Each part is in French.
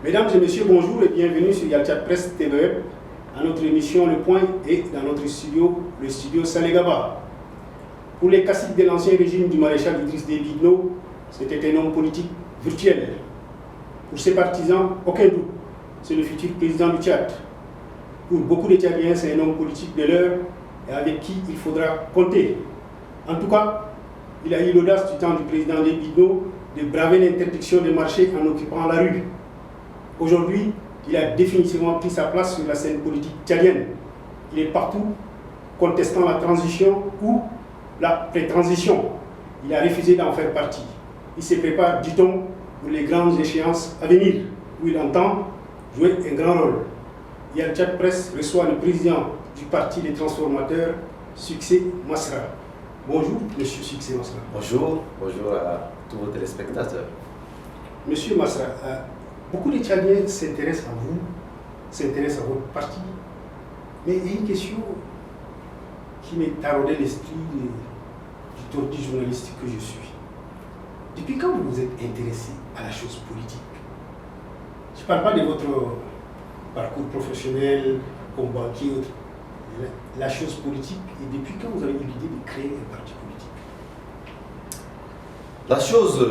Mesdames et messieurs, bonjour et bienvenue sur Yalchat Presse TV, à notre émission Le Point et dans notre studio, le studio Salégaba. Pour les classiques de l'ancien régime du maréchal Idriss Déby Itno, c'était un homme politique virtuel. Pour ses partisans, aucun doute, c'est le futur président du Tchad. Pour beaucoup de Tchadiens, c'est un homme politique de l'heure et avec qui il faudra compter. En tout cas, il a eu l'audace du temps du président Déby Itno de braver l'interdiction de marcher en occupant la rue. Aujourd'hui, il a définitivement pris sa place sur la scène politique tchadienne. Il est partout, contestant la transition ou la pré-transition. Il a refusé d'en faire partie. Il se prépare, dit-on, pour les grandes échéances à venir, où il entend jouer un grand rôle. Yalchat Presse reçoit le président du Parti des transformateurs, Succès Masra. Bonjour, monsieur Succès Masra. Bonjour à tous vos téléspectateurs. Monsieur Masra, beaucoup de Tchadiens s'intéressent à vous, s'intéressent à votre parti, mais il y a une question qui m'est taraudé l'esprit du tordu journaliste que je suis. Depuis quand vous vous êtes intéressé à la chose politique? Je ne parle pas de votre parcours professionnel, comme banquier, la chose politique, et depuis quand vous avez eu l'idée de créer un parti politique? La chose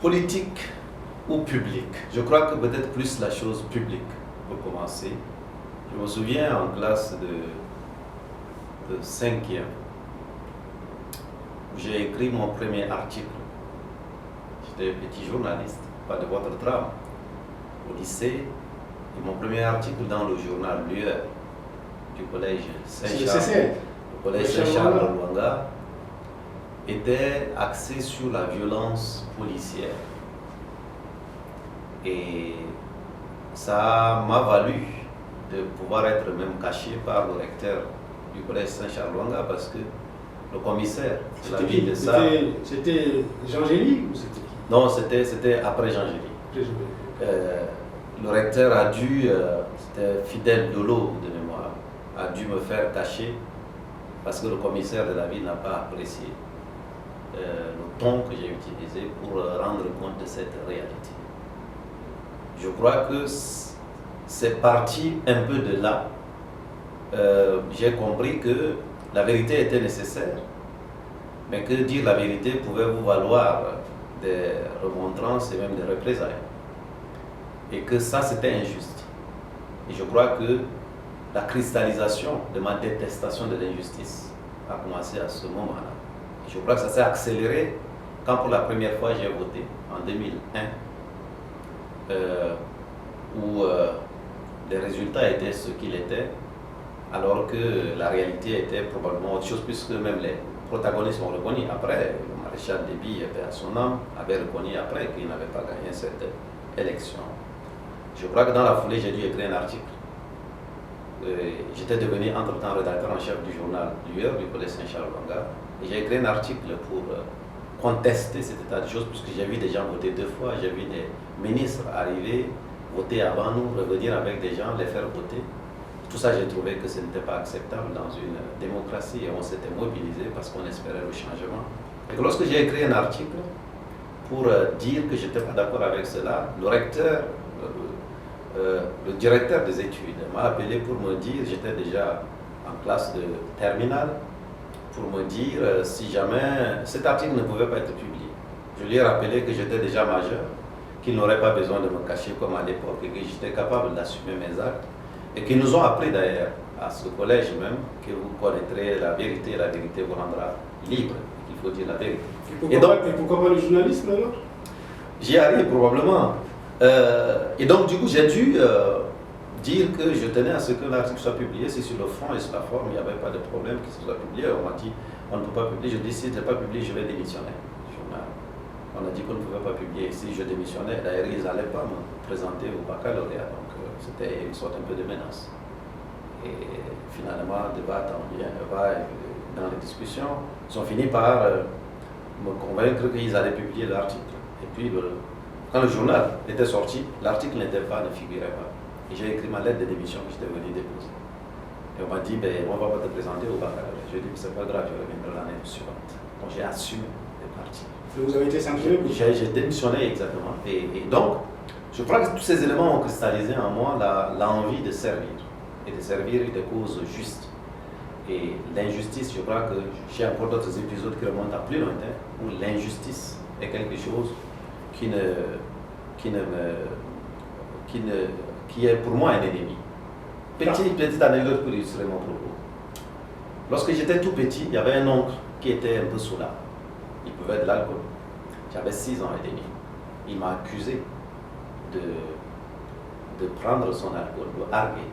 politique ou publique? Je crois que peut-être plus la chose publique pour commencer. Je me souviens en classe de 5e, j'ai écrit mon premier article. J'étais petit journaliste, pas de votre drame, au lycée. Et mon premier article dans le journal Lueur du collège Saint-Charles, le collège Saint-Charles de Luanga, était axé sur la violence policière. Et ça m'a valu de pouvoir être même caché par le recteur du collège Saint-Charles-Luanga parce que le commissaire de la ville de ça. C'était Jean Gély ou c'était qui? Non, c'était après Jean Gély. Le recteur a dû, c'était Fidèle Dolo de mémoire, a dû me faire cacher parce que le commissaire de la ville n'a pas apprécié le ton que j'ai utilisé pour rendre compte de cette réalité. Je crois que c'est parti un peu de là. J'ai compris que la vérité était nécessaire, mais que dire la vérité pouvait vous valoir des remontrances et même des représailles. Et que ça, c'était injuste. Et je crois que la cristallisation de ma détestation de l'injustice a commencé à ce moment-là. Et je crois que ça s'est accéléré quand pour la première fois j'ai voté, en 2001, où les résultats étaient ce qu'ils étaient, alors que la réalité était probablement autre chose, puisque même les protagonistes ont reconnu après, le maréchal Déby, à son âme, avait reconnu après qu'il n'avait pas gagné cette élection. Je crois que dans la foulée, j'ai dû écrire un article. J'étais devenu entre-temps rédacteur en chef du journal Lueur du collège Saint-Charles-Luanga, et j'ai écrit un article pour contester cet état de choses, puisque j'ai vu des gens voter 2 fois, j'ai vu des ministres arriver, voter avant nous, revenir avec des gens, les faire voter. Tout ça, j'ai trouvé que ce n'était pas acceptable dans une démocratie et on s'était mobilisé parce qu'on espérait le changement. Et que lorsque j'ai écrit un article pour dire que je n'étais pas d'accord avec cela, le recteur, le directeur des études m'a appelé pour me dire, j'étais déjà en classe de terminale, pour me dire si jamais cet article ne pouvait pas être publié. Je lui ai rappelé que j'étais déjà majeur, qu'il n'aurait pas besoin de me cacher comme à l'époque et que j'étais capable d'assumer mes actes. Et qui nous ont appris d'ailleurs, à ce collège même, que vous connaîtrez la vérité et la vérité vous rendra libre. Il faut dire la vérité. Et pourquoi pas le journalisme alors? J'y arrive probablement. Et donc du coup j'ai dû dire que je tenais à ce que l'article soit publié. Si sur le fond et sur la forme il n'y avait pas de problème que ce soit publié. On m'a dit on ne peut pas publier. Je dis si ce n'est pas publié je vais démissionner. On a dit qu'on ne pouvait pas publier. Si je démissionnais, d'ailleurs ils n'allaient pas me présenter au baccalauréat. Donc c'était une sorte un peu de menace. Et finalement, débat dans les discussions, ils ont fini par me convaincre qu'ils allaient publier l'article. Et puis, quand le journal était sorti, l'article ne figurait pas. Et j'ai écrit ma lettre de démission que j'étais venu déposer. Et on m'a dit, on ne va pas te présenter au baccalauréat. Je lui ai dit, c'est pas grave, je reviendrai l'année suivante. Donc j'ai assumé le parti. Vous avez été sanctionné? J'ai démissionné exactement. Et donc, Je crois que tous ces éléments ont cristallisé en moi l'envie de servir, et de servir des causes justes. Et l'injustice, je crois que j'ai encore d'autres épisodes qui remontent à plus lointain, où l'injustice est quelque chose qui est pour moi un ennemi. Petite anecdote pour illustrer mon propos. Lorsque j'étais tout petit, il y avait un oncle qui était un peu soulard. Il buvait de l'alcool. J'avais 6 ans et demi. Il m'a accusé de prendre son alcool, de arguer.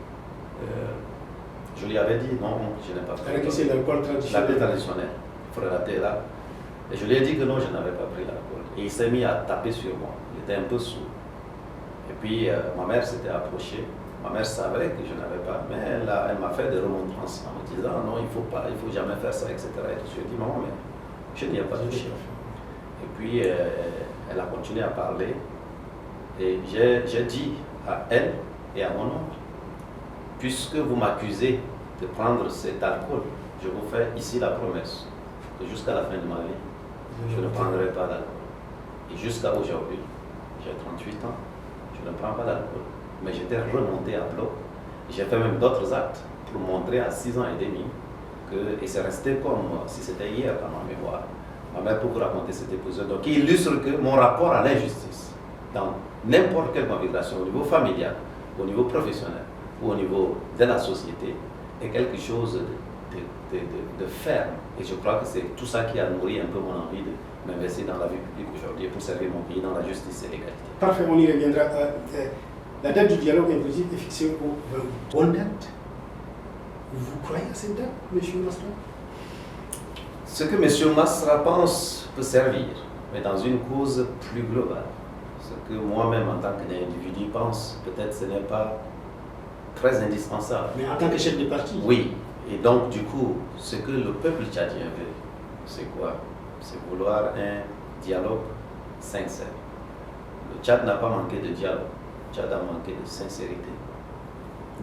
Je lui avais dit non, je n'ai pas pris. C'est l'alcool traditionnel. L'alcool traditionnel, frelaté là. Et je lui ai dit que non, je n'avais pas pris l'alcool. Et il s'est mis à taper sur moi. Il était un peu sourd. Et puis ma mère s'était approchée. Ma mère savait que je n'avais pas, mais elle m'a fait des remontrances en me disant non, il faut jamais faire ça, etc. Et tout. Je lui ai dit maman, mais je n'y ai pas touché. Et puis elle a continué à parler. Et j'ai dit à elle et à mon oncle, puisque vous m'accusez de prendre cet alcool, je vous fais ici la promesse que jusqu'à la fin de ma vie, je ne prendrai pas d'alcool. Et jusqu'à aujourd'hui, j'ai 38 ans, je ne prends pas d'alcool. Mais j'étais remonté à bloc. J'ai fait même d'autres actes pour montrer à 6 ans et demi et c'est resté comme si c'était hier dans ma mémoire. Ma mère peut vous raconter cet épisode, donc qui illustre que mon rapport à l'injustice, dans n'importe quelle configuration, au niveau familial, au niveau professionnel ou au niveau de la société, est quelque chose de ferme. Et je crois que c'est tout ça qui a nourri un peu mon envie de m'investir dans la vie publique aujourd'hui pour servir mon pays dans la justice et l'égalité. Parfait, on y reviendra. La date du dialogue inclusif est fixée pour une bonne date. Vous croyez à cette date, M. Masra? Ce que M. Masra pense peut servir, mais dans une cause plus globale. Ce que moi-même, en tant qu'individu, pense, peut-être ce n'est pas très indispensable. Mais en tant que chef de parti? Oui. Et donc, du coup, ce que le peuple tchadien veut, c'est quoi? C'est vouloir un dialogue sincère. Le Tchad n'a pas manqué de dialogue. Le Tchad a manqué de sincérité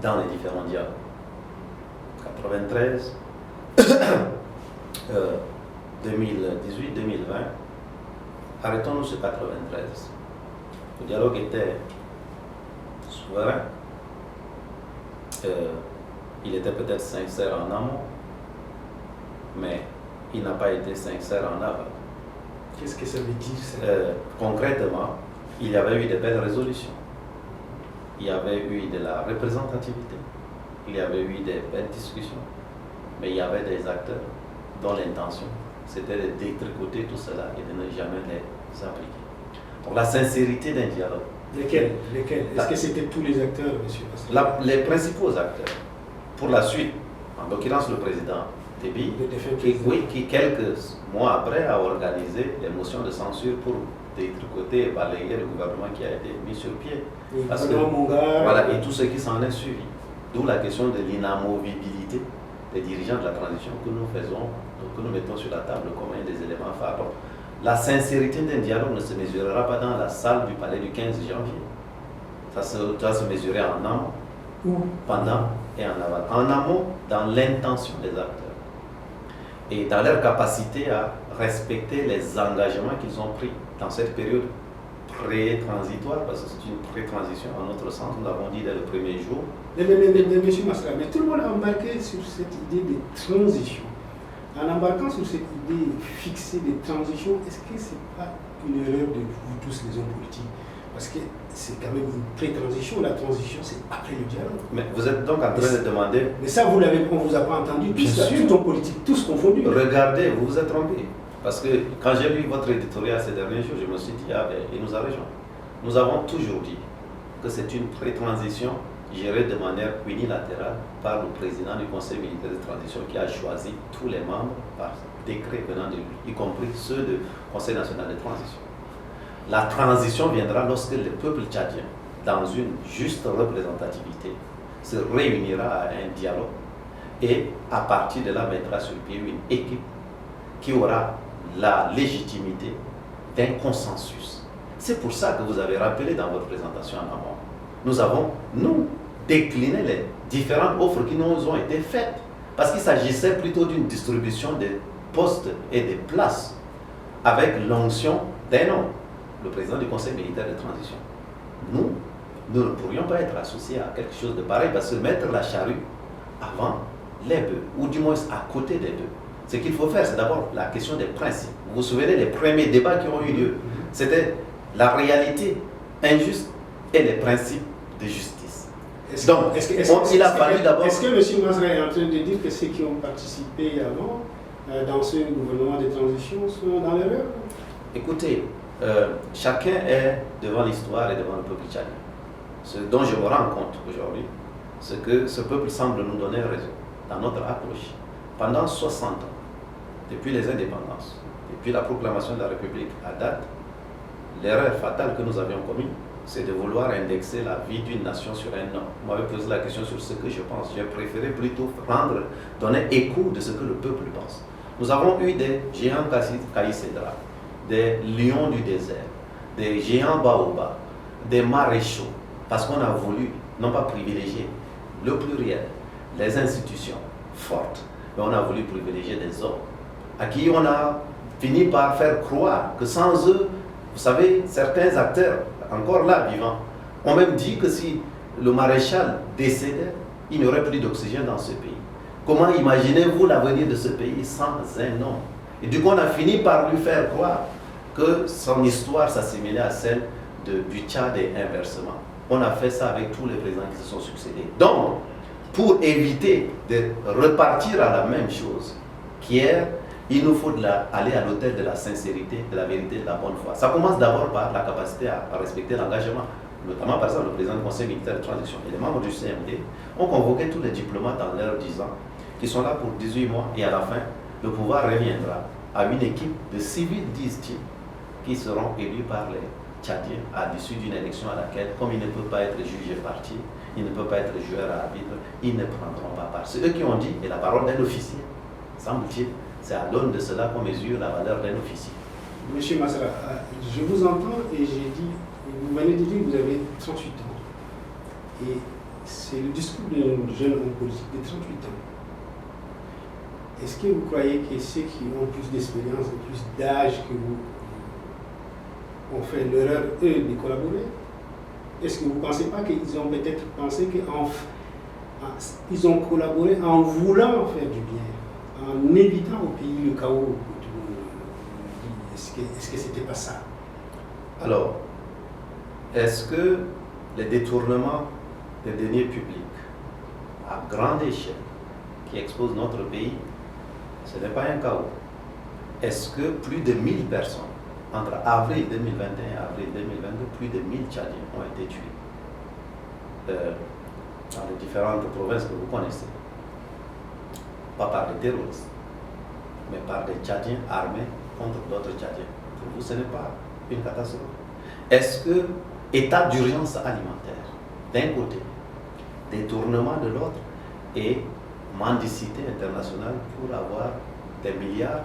dans les différents dialogues. 93, 2018, 2020, arrêtons-nous sur 93. Le dialogue était souverain. Il était peut-être sincère en amont, mais il n'a pas été sincère en aval. Qu'est-ce que ça veut dire ça? Concrètement, il y avait eu de belles résolutions. Il y avait eu de la représentativité. Il y avait eu des belles discussions. Mais il y avait des acteurs dont l'intention, c'était de détricoter tout cela et de ne jamais les appliquer. Donc la sincérité d'un dialogue. Lesquels? Est-ce que c'était tous les acteurs, monsieur Masra? Les principaux acteurs. Pour la suite, en l'occurrence le président Déby, qui quelques mois après a organisé les motions de censure pour détricoter et balayer le gouvernement qui a été mis sur pied. Parce que, voilà, et tout ce qui s'en est suivi. D'où la question de l'inamovibilité des dirigeants de la transition que nous faisons, que nous mettons sur la table comme un des éléments phares. Donc, la sincérité d'un dialogue ne se mesurera pas dans la salle du palais du 15 janvier. Ça doit se mesurer en amont, pendant et en aval. En amont, dans l'intention des acteurs et dans leur capacité à respecter les engagements qu'ils ont pris dans cette période pré-transitoire, parce que c'est une pré-transition en notre sens, nous l'avons dit dès le premier jour. Mais M. Masra, mais tout le monde a embarqué sur cette idée de transition. En embarquant sur cette idée fixée de transition, est-ce que ce n'est pas une erreur de vous tous les hommes politiques? Parce que c'est quand même une pré-transition, la transition c'est après le dialogue. Mais vous êtes donc en train de demander... Mais ça, on ne vous a pas entendu, tout en politique, tous confondus. Regardez, vous vous êtes trompé. Parce que quand j'ai lu votre éditorial ces derniers jours, je me suis dit, ah ben, il nous a rejoint. Nous avons toujours dit que c'est une pré-transition gérée de manière unilatérale par le président du Conseil militaire de transition qui a choisi tous les membres par décret venant de lui, y compris ceux du Conseil national de transition. La transition viendra lorsque le peuple tchadien, dans une juste représentativité, se réunira à un dialogue et à partir de là mettra sur pied une équipe qui aura la légitimité d'un consensus. C'est pour ça que vous avez rappelé dans votre présentation en amont. Nous avons, décliné les différentes offres qui nous ont été faites. Parce qu'il s'agissait plutôt d'une distribution des postes et des places avec l'onction d'un homme, le président du Conseil militaire de transition. nous ne pourrions pas être associés à quelque chose de pareil parce que mettre la charrue avant les bœufs, ou du moins à côté des bœufs. Ce qu'il faut faire, c'est d'abord la question des principes. Vous vous souvenez des premiers débats qui ont eu lieu? C'était la réalité injuste et les principes de justice. Donc, il a fallu d'abord... Est-ce que M. Masra est en train de dire que ceux qui ont participé avant dans ce gouvernement de transition sont dans l'erreur? Écoutez, chacun est devant l'histoire et devant le peuple tchadien. Ce dont je me rends compte aujourd'hui, c'est que ce peuple semble nous donner raison dans notre approche. Pendant 60 ans, depuis les indépendances, depuis la proclamation de la République à date, l'erreur fatale que nous avions commise, c'est de vouloir indexer la vie d'une nation sur un homme. Vous m'avez posé la question sur ce que je pense. J'ai préféré plutôt donner écho de ce que le peuple pense. Nous avons eu des géants Caïcédra, des lions du désert, des géants baobabs, des maréchaux, parce qu'on a voulu, non pas privilégier le pluriel, les institutions fortes, mais on a voulu privilégier des hommes à qui on a fini par faire croire que sans eux, vous savez, certains acteurs, encore là, vivants, ont même dit que si le maréchal décédait, il n'y aurait plus d'oxygène dans ce pays. Comment imaginez-vous l'avenir de ce pays sans un homme? Et du coup, on a fini par lui faire croire que son histoire s'assimilait à celle du Tchad et inversement. On a fait ça avec tous les présidents qui se sont succédés. Donc, pour éviter de repartir à la même chose qu'hier, il nous faut aller à l'autel de la sincérité, de la vérité, de la bonne foi. Ça commence d'abord par la capacité à respecter l'engagement. Notamment, par exemple, le président du Conseil militaire de transition et les membres du CMD ont convoqué tous les diplomates en leur disant qu'ils sont là pour 18 mois et à la fin, le pouvoir reviendra à une équipe de civils, disent-ils, qui seront élus par les Tchadiens à l'issue d'une élection à laquelle, comme il ne peut pas être juge parti, il ne peut pas être joueur à arbitre, ils ne prendront pas part. C'est eux qui ont dit, et la parole d'un officier, semble-t-il, c'est à l'aune de cela qu'on mesure la valeur d'un officier. Monsieur Masra, je vous entends et j'ai dit, vous venez de dire que vous avez 38 ans. Et c'est le discours d'un jeune homme politique de 38 ans. Est-ce que vous croyez que ceux qui ont plus d'expérience et plus d'âge que vous ont fait l'erreur, eux, de collaborer? Est-ce que vous ne pensez pas qu'ils ont peut-être pensé qu'ils ont collaboré en voulant faire du bien, en évitant au pays le chaos? Est-ce que ce n'était pas ça? Alors, est-ce que les détournements des deniers publics à grande échelle qui exposent notre pays, ce n'est pas un chaos? Est-ce que plus de 1000 personnes, entre avril 2021 et avril 2022, plus de 1000 Tchadiens ont été tués dans les différentes provinces que vous connaissez? Pas par des terroristes, mais par des Tchadiens armés contre d'autres Tchadiens. Pour vous, ce n'est pas une catastrophe. Est-ce que état d'urgence alimentaire d'un côté, détournement de l'autre et mendicité internationale pour avoir des milliards,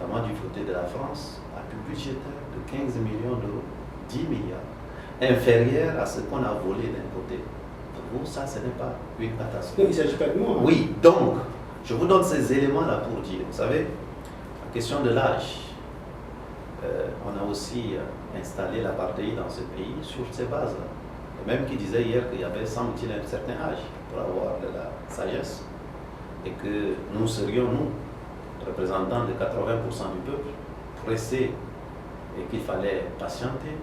notamment du côté de la France, à plus budgétaire de 15 millions d'euros, 10 milliards, inférieur à ce qu'on a volé d'un côté? Pour vous, ça, ce n'est pas une catastrophe. Non, il ne s'agit pas de moi. Hein. Oui, donc, je vous donne ces éléments-là pour dire, vous savez, la question de l'âge, on a aussi installé l'apartheid dans ce pays sur ces bases-là. Et même qui disait hier qu'il y avait, semble-t-il, un certain âge pour avoir de la sagesse et que nous serions, nous, représentants de 80% du peuple, pressés et qu'il fallait patienter.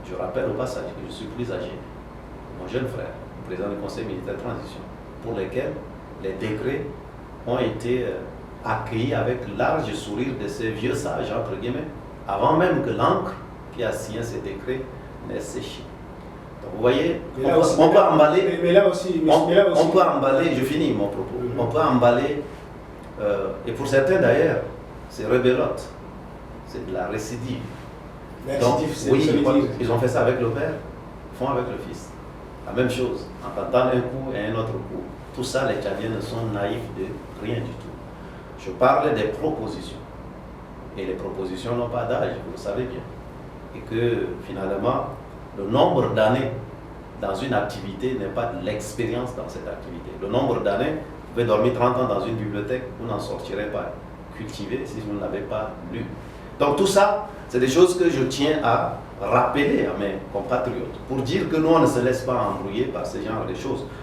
Je rappelle au passage que je suis plus âgé que mon jeune frère, le président du Conseil militaire de transition, pour lesquels les décrets ont été accueillis avec large sourire de ces vieux sages, entre guillemets, avant même que l'encre qui a signé ces décrets n'ait séché. Donc vous voyez, on peut emballer, on peut emballer, je finis mon propos, on peut emballer, et pour certains d'ailleurs, c'est rebelote, c'est de la récidive. Donc oui, ils ont fait ça avec le père, ils font avec le fils. La même chose, en tentant un coup et un autre coup. Tout ça, les Tchadiens ne sont naïfs de rien du tout. Je parle des propositions. Et les propositions n'ont pas d'âge, vous le savez bien. Et que finalement, le nombre d'années dans une activité n'est pas de l'expérience dans cette activité. Le nombre d'années, vous pouvez dormir 30 ans dans une bibliothèque, vous n'en sortirez pas cultivé si vous ne l'avez pas lu. Donc tout ça, c'est des choses que je tiens à rappeler à mes compatriotes pour dire que nous, on ne se laisse pas embrouiller par ce genre de choses.